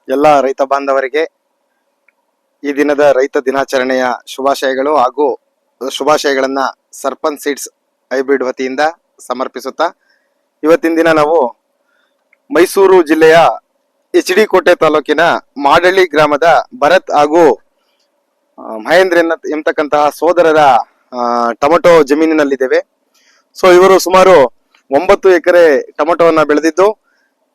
ಎಲ್ಲ ರೈತ ಬಾಂಧವರಿಗೆ ಈ ದಿನದ ರೈತ ದಿನಾಚರಣೆಯ ಶುಭಾಶಯಗಳು ಹಾಗೂ ಶುಭಾಶಯಗಳನ್ನ ಸರ್ಪಂಚ್ ಸೀಡ್ಸ್ ಹೈಬ್ರಿಡ್ ವತಿಯಿಂದ ಸಮರ್ಪಿಸುತ್ತಾ ಇವತ್ತಿನ ದಿನ ನಾವು ಮೈಸೂರು ಜಿಲ್ಲೆಯ ಎಚ್ ಡಿ ಕೋಟೆ ತಾಲೂಕಿನ ಮಾಡಳ್ಳಿ ಗ್ರಾಮದ ಭರತ್ ಹಾಗೂ ಮಹೇಂದ್ರ ಎಂಬತಕ್ಕಂತಹ ಸೋದರರ ಟೊಮೆಟೊ ಜಮೀನಿನಲ್ಲಿದ್ದೇವೆ. ಸೊ ಇವರು ಸುಮಾರು 9 ಎಕರೆ ಟೊಮೆಟೊವನ್ನ ಬೆಳೆದಿದ್ದು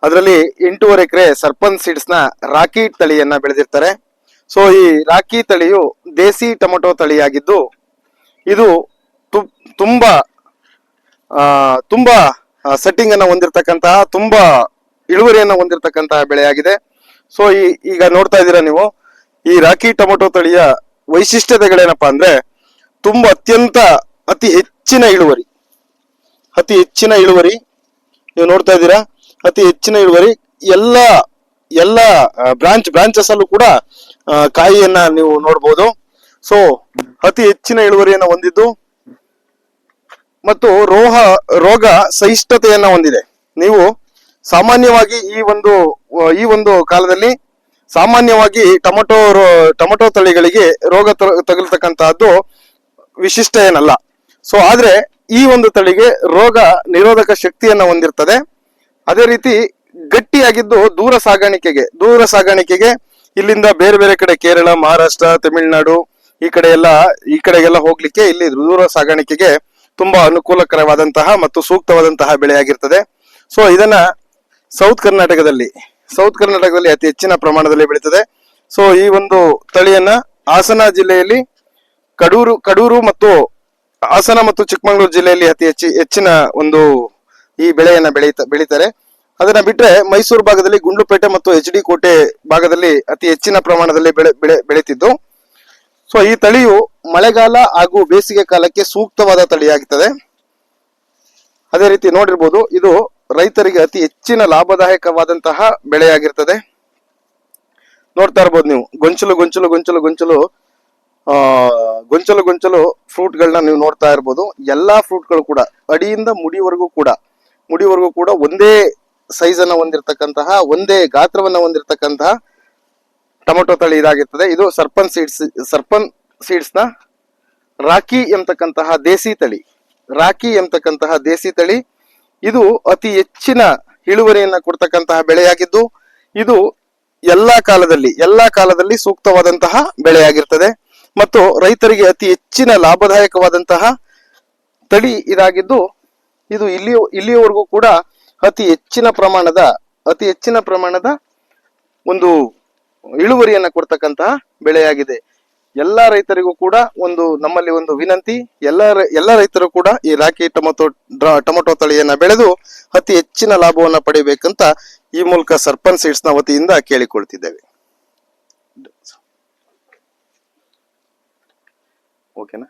ಅದರಲ್ಲಿ 8.5 ಎಕರೆ ಸರ್ಪಂಚ್ ಸೀಡ್ಸ್ ನ ರಾಕಿ ತಳಿಯನ್ನ ಬೆಳೆದಿರ್ತಾರೆ. ಸೊ ಈ ರಾಕಿ ತಳಿಯು ದೇಸಿ ಟೊಮೆಟೊ ತಳಿಯಾಗಿದ್ದು ಇದು ತುಂಬಾ ತುಂಬಾ ಸೆಟ್ಟಿಂಗ್ ಅನ್ನ ಹೊಂದಿರತಕ್ಕಂತಹ ತುಂಬಾ ಇಳುವರಿಯನ್ನು ಹೊಂದಿರತಕ್ಕಂತಹ ಬೆಳೆಯಾಗಿದೆ. ಸೊ ಈಗ ನೋಡ್ತಾ ಇದ್ದೀರಾ ನೀವು, ಈ ರಾಕಿ ಟೊಮೆಟೊ ತಳಿಯ ವೈಶಿಷ್ಟ್ಯತೆಗಳೇನಪ್ಪಾ ಅಂದ್ರೆ ಅತಿ ಹೆಚ್ಚಿನ ಇಳುವರಿ ನೀವು ನೋಡ್ತಾ ಇದ್ದೀರಾ. ಅತಿ ಹೆಚ್ಚಿನ ಇಳುವರಿ ಎಲ್ಲ ಎಲ್ಲ ಬ್ರಾಂಚಸ್ ಅಲ್ಲೂ ಕೂಡ ಕಾಯಿಯನ್ನ ನೀವು ನೋಡಬಹುದು. ಸೊ ಅತಿ ಹೆಚ್ಚಿನ ಇಳುವರಿಯನ್ನು ಹೊಂದಿದ್ದು ಮತ್ತು ರೋಗ ಸಹಿಷ್ಣುತೆಯನ್ನ ಹೊಂದಿದೆ. ನೀವು ಸಾಮಾನ್ಯವಾಗಿ ಈ ಒಂದು ಕಾಲದಲ್ಲಿ ಸಾಮಾನ್ಯವಾಗಿ ಟೊಮೆಟೊ ತಳಿಗಳಿಗೆ ರೋಗ ತಗಲ್ತಕ್ಕಂತಹದ್ದು ವಿಶಿಷ್ಟ ಏನಲ್ಲ. ಸೊ ಆದ್ರೆ ಈ ಒಂದು ತಳಿಗೆ ರೋಗ ನಿರೋಧಕ ಶಕ್ತಿಯನ್ನ ಹೊಂದಿರ್ತದೆ. ಅದೇ ರೀತಿ ಗಟ್ಟಿಯಾಗಿದ್ದು ದೂರ ಸಾಗಾಣಿಕೆಗೆ ಇಲ್ಲಿಂದ ಬೇರೆ ಬೇರೆ ಕಡೆ ಕೇರಳ, ಮಹಾರಾಷ್ಟ್ರ, ತಮಿಳುನಾಡು ಈ ಕಡೆಗೆಲ್ಲ ಹೋಗ್ಲಿಕ್ಕೆ ಇಲ್ಲಿ ದೂರ ಸಾಗಾಣಿಕೆಗೆ ತುಂಬಾ ಅನುಕೂಲಕರವಾದಂತಹ ಮತ್ತು ಸೂಕ್ತವಾದಂತಹ ಬೆಳೆಯಾಗಿರ್ತದೆ. ಸೊ ಇದನ್ನ ಸೌತ್ ಕರ್ನಾಟಕದಲ್ಲಿ ಅತಿ ಹೆಚ್ಚಿನ ಪ್ರಮಾಣದಲ್ಲಿ ಬೆಳೀತದೆ. ಸೊ ಈ ಒಂದು ತಳಿಯನ್ನ ಹಾಸನ ಜಿಲ್ಲೆಯಲ್ಲಿ ಕಡೂರು ಮತ್ತು ಹಾಸನ ಮತ್ತು ಚಿಕ್ಕಮಗಳೂರು ಜಿಲ್ಲೆಯಲ್ಲಿ ಅತಿ ಹೆಚ್ಚಿನ ಒಂದು ಈ ಬೆಳೆಯನ್ನ ಬೆಳೀತಾರೆ. ಅದನ್ನ ಬಿಟ್ರೆ ಮೈಸೂರು ಭಾಗದಲ್ಲಿ ಗುಂಡ್ಲುಪೇಟೆ ಮತ್ತು ಎಚ್ ಡಿ ಕೋಟೆ ಭಾಗದಲ್ಲಿ ಅತಿ ಹೆಚ್ಚಿನ ಪ್ರಮಾಣದಲ್ಲಿ ಬೆಳೀತಿದ್ದು. ಸೊ ಈ ತಳಿಯು ಮಳೆಗಾಲ ಹಾಗೂ ಬೇಸಿಗೆ ಕಾಲಕ್ಕೆ ಸೂಕ್ತವಾದ ತಳಿಯಾಗುತ್ತದೆ. ಅದೇ ರೀತಿ ನೋಡಿರ್ಬೋದು, ಇದು ರೈತರಿಗೆ ಅತಿ ಹೆಚ್ಚಿನ ಲಾಭದಾಯಕವಾದಂತಹ ಬೆಳೆಯಾಗಿರ್ತದೆ. ನೋಡ್ತಾ ಇರ್ಬೋದು ನೀವು, ಗೊಂಚಲು ಫ್ರೂಟ್ ಗಳನ್ನ ನೀವು ನೋಡ್ತಾ ಇರ್ಬೋದು. ಎಲ್ಲಾ ಫ್ರೂಟ್ಗಳು ಕೂಡ ಅಡಿಯಿಂದ ಮುಡಿವರೆಗೂ ಕೂಡ ಒಂದೇ ಸೈಜ್ ಅನ್ನ ಹೊಂದಿರತಕ್ಕಂತಹ, ಒಂದೇ ಗಾತ್ರವನ್ನ ಹೊಂದಿರತಕ್ಕಂತಹ ಟೊಮೆಟೊ ತಳಿ ಇದಾಗಿರ್ತದೆ. ಇದು ಸರ್ಪಂಚ್ ಸೀಡ್ಸ್ ನ ರಾಕಿ ಎಂಬತಕ್ಕಂತಹ ದೇಸಿ ತಳಿ. ಇದು ಅತಿ ಹೆಚ್ಚಿನ ಇಳುವರಿಯನ್ನ ಕೊಡ್ತಕ್ಕಂತಹ ಬೆಳೆಯಾಗಿದ್ದು ಇದು ಎಲ್ಲಾ ಕಾಲದಲ್ಲಿ ಸೂಕ್ತವಾದಂತಹ ಬೆಳೆಯಾಗಿರ್ತದೆ ಮತ್ತು ರೈತರಿಗೆ ಅತಿ ಹೆಚ್ಚಿನ ಲಾಭದಾಯಕವಾದಂತಹ ತಳಿ ಇದಾಗಿದ್ದು ಇದು ಇಲ್ಲಿಯವರೆಗೂ ಕೂಡ ಅತಿ ಹೆಚ್ಚಿನ ಪ್ರಮಾಣದ ಒಂದು ಇಳುವರಿಯನ್ನ ಕೊಡ್ತಕ್ಕಂತಹ ಬೆಳೆಯಾಗಿದೆ. ಎಲ್ಲಾ ರೈತರಿಗೂ ಕೂಡ ನಮ್ಮಲ್ಲಿ ಒಂದು ವಿನಂತಿ, ಎಲ್ಲ ರೈತರು ಕೂಡ ಈ ರಾಕಿ ಟೊಮೆಟೊ ತಳಿಯನ್ನ ಬೆಳೆದು ಅತಿ ಹೆಚ್ಚಿನ ಲಾಭವನ್ನ ಪಡಿಬೇಕಂತ ಈ ಮೂಲಕ ಸರ್ಪಂಚ್ ಸೀಡ್ಸ್ ನ ವತಿಯಿಂದ ಕೇಳಿಕೊಳ್ತಿದ್ದೇವೆ. ಓಕೆನಾ?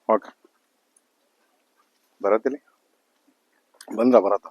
ಓಕೆ, ಬರತ್ತಿಲ್ಲ. ಬಂದ್ರ ಭರತ